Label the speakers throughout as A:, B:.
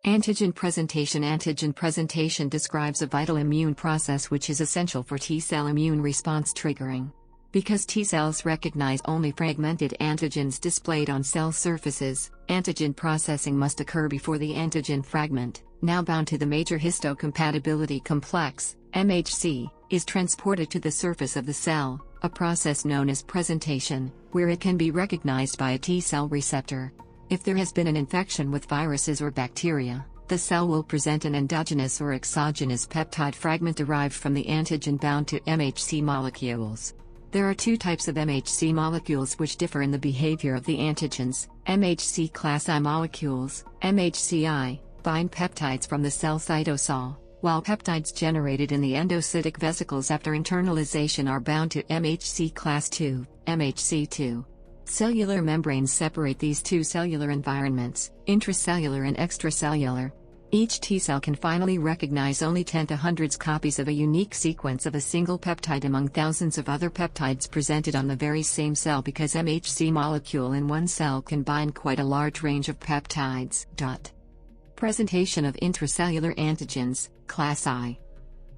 A: Antigen presentation. Antigen presentation describes a vital immune process which is essential for T-cell immune response triggering. Because T-cells recognize only fragmented antigens displayed on cell surfaces, antigen processing must occur before the antigen fragment, now bound to the major histocompatibility complex, MHC, is transported to the surface of the cell, a process known as presentation, where it can be recognized by a T-cell receptor. If there has been an infection with viruses or bacteria, the cell will present an endogenous or exogenous peptide fragment derived from the antigen bound to MHC molecules. There are two types of MHC molecules which differ in the behavior of the antigens. MHC class I molecules, MHC-I, bind peptides from the cell cytosol, while peptides generated in the endocytic vesicles after internalization are bound to MHC class II, MHC-II. Cellular membranes separate these two cellular environments, intracellular and extracellular. Each T-cell can finally recognize only 10 to hundreds copies of a unique sequence of a single peptide among thousands of other peptides presented on the very same cell because MHC molecule in one cell can bind quite a large range of peptides. Presentation of intracellular antigens, class I.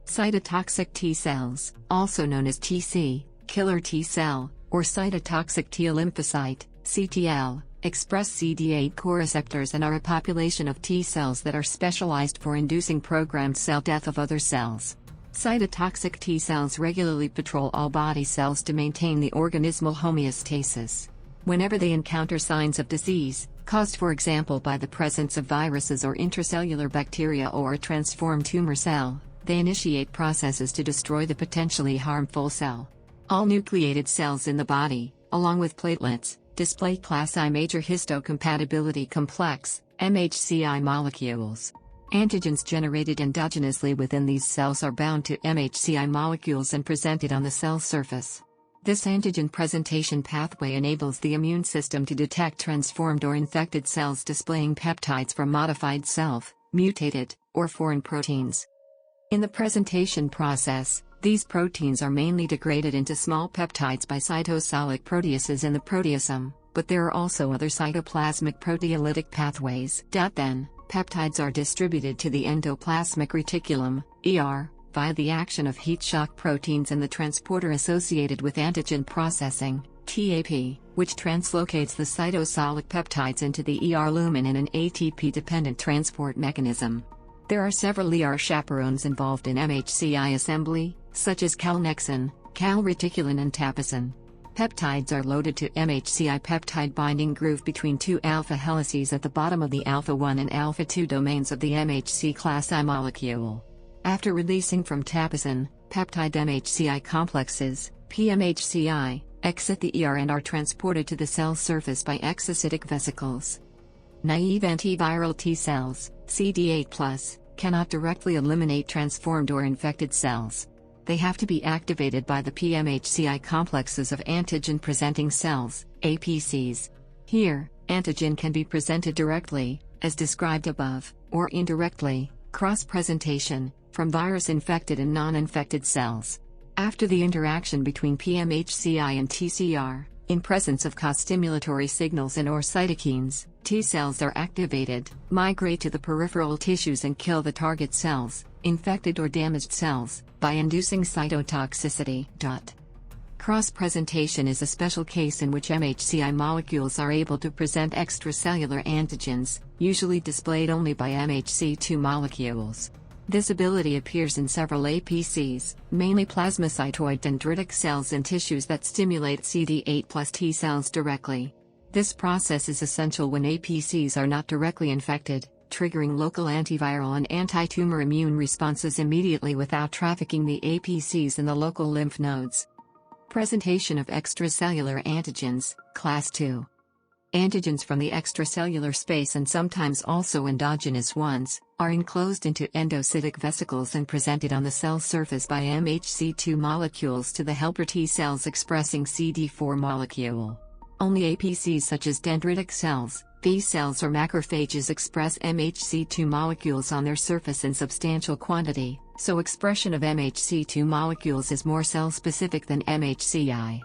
A: Cytotoxic T-cells, also known as TC, killer T-cell, or cytotoxic T lymphocyte, CTL, express CD8 coreceptors and are a population of T cells that are specialized for inducing programmed cell death of other cells. Cytotoxic T cells regularly patrol all body cells to maintain the organismal homeostasis. Whenever they encounter signs of disease, caused for example by the presence of viruses or intracellular bacteria or a transformed tumor cell, they initiate processes to destroy the potentially harmful cell. All nucleated cells in the body, along with platelets, display class I major histocompatibility complex, MHC-I molecules. Antigens generated endogenously within these cells are bound to MHC-I molecules and presented on the cell surface. This antigen presentation pathway enables the immune system to detect transformed or infected cells displaying peptides from modified self, mutated, or foreign proteins. In the presentation process, these proteins are mainly degraded into small peptides by cytosolic proteases in the proteasome, but there are also other cytoplasmic proteolytic pathways. Then, peptides are distributed to the endoplasmic reticulum, ER, via the action of heat shock proteins and the transporter associated with antigen processing, TAP, which translocates the cytosolic peptides into the ER lumen in an ATP-dependent transport mechanism. There are several ER chaperones involved in MHC-I assembly, such as calnexin, calreticulin and taposin. Peptides are loaded to MHC-I peptide binding groove between two alpha helices at the bottom of the alpha-1 and alpha-2 domains of the MHC class I molecule. After releasing from taposin, peptide MHC-I complexes, PMHC-I, exit the ER and are transported to the cell surface by exocytic vesicles. Naive antiviral T cells, CD8+, cannot directly eliminate transformed or infected cells. They have to be activated by the PMHC-I complexes of antigen-presenting cells, APCs. Here, antigen can be presented directly, as described above, or indirectly, cross-presentation, from virus-infected and non-infected cells. After the interaction between PMHC-I and TCR, in presence of co-stimulatory signals and/or cytokines, T cells are activated, migrate to the peripheral tissues and kill the target cells, infected or damaged cells, by inducing cytotoxicity. Cross-presentation is a special case in which MHC-I molecules are able to present extracellular antigens, usually displayed only by MHC-II molecules. This ability appears in several APCs, mainly plasmacytoid dendritic cells in tissues that stimulate CD8+ T cells directly. This process is essential when APCs are not directly infected, triggering local antiviral and anti-tumor immune responses immediately without trafficking the APCs in the local lymph nodes. Presentation of extracellular antigens, Class II. Antigens from the extracellular space and sometimes also endogenous ones, are enclosed into endocytic vesicles and presented on the cell surface by MHC-II molecules to the helper T cells expressing CD4 molecule. Only APCs such as dendritic cells, B cells or macrophages express MHC-II molecules on their surface in substantial quantity, so expression of MHC-II molecules is more cell-specific than MHC-I.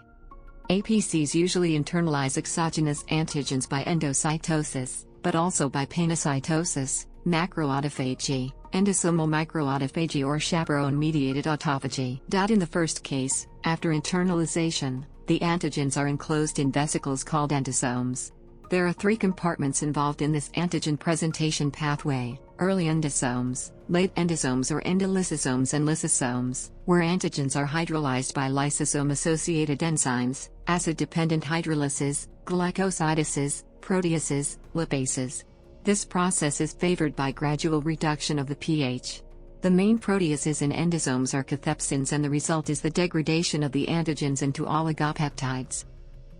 A: APCs usually internalize exogenous antigens by endocytosis, but also by panocytosis, macroautophagy, endosomal microautophagy or chaperone-mediated autophagy. In the first case, after internalization, the antigens are enclosed in vesicles called endosomes. There are three compartments involved in this antigen presentation pathway: early endosomes, late endosomes or endolysosomes, and lysosomes, where antigens are hydrolyzed by lysosome-associated enzymes, acid-dependent hydrolyses, glycosidases, proteases, lipases. This process is favored by gradual reduction of the pH. The main proteases in endosomes are cathepsins, and the result is the degradation of the antigens into oligopeptides.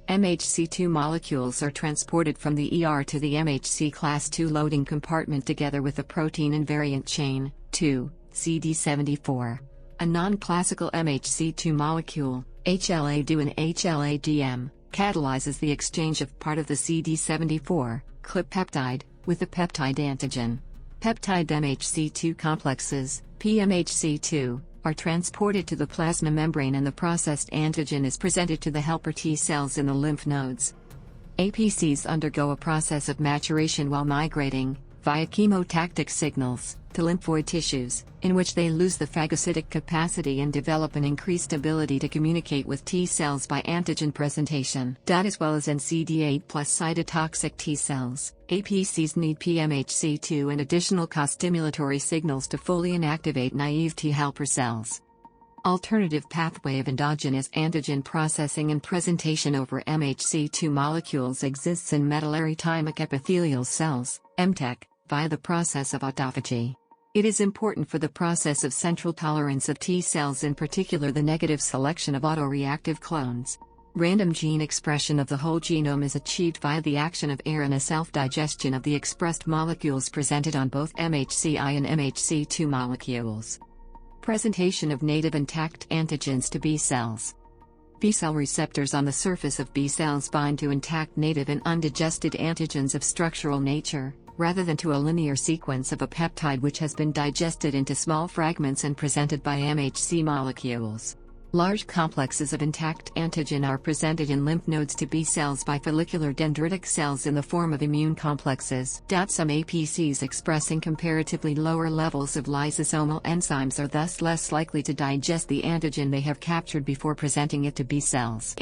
A: MHC-II molecules are transported from the ER to the MHC class II loading compartment together with the protein invariant chain, 2, CD74. A non-classical MHC-II molecule, HLA-DO and HLA-DM, catalyzes the exchange of part of the CD74, CLIP peptide, with the peptide antigen. Peptide MHC-II complexes, PMHC-II, are transported to the plasma membrane, and the processed antigen is presented to the helper T cells in the lymph nodes. APCs undergo a process of maturation while migrating, via chemotactic signals, to lymphoid tissues, in which they lose the phagocytic capacity and develop an increased ability to communicate with T cells by antigen presentation. As well as NCD8+ cytotoxic T cells, APCs need PMHC-II and additional co-stimulatory signals to fully inactivate naive T helper cells. Alternative pathway of endogenous antigen processing and presentation over MHC-II molecules exists in medullary thymic epithelial cells, MTEC, via the process of autophagy. It is important for the process of central tolerance of T cells, in particular the negative selection of autoreactive clones. Random gene expression of the whole genome is achieved via the action of air and a self-digestion of the expressed molecules presented on both MHC-I and MHC-II molecules. Presentation of native intact antigens to B cells. B-cell receptors on the surface of B cells bind to intact native and undigested antigens of structural nature, rather than to a linear sequence of a peptide which has been digested into small fragments and presented by MHC molecules. Large complexes of intact antigen are presented in lymph nodes to B cells by follicular dendritic cells in the form of immune complexes. Some APCs expressing comparatively lower levels of lysosomal enzymes are thus less likely to digest the antigen they have captured before presenting it to B cells.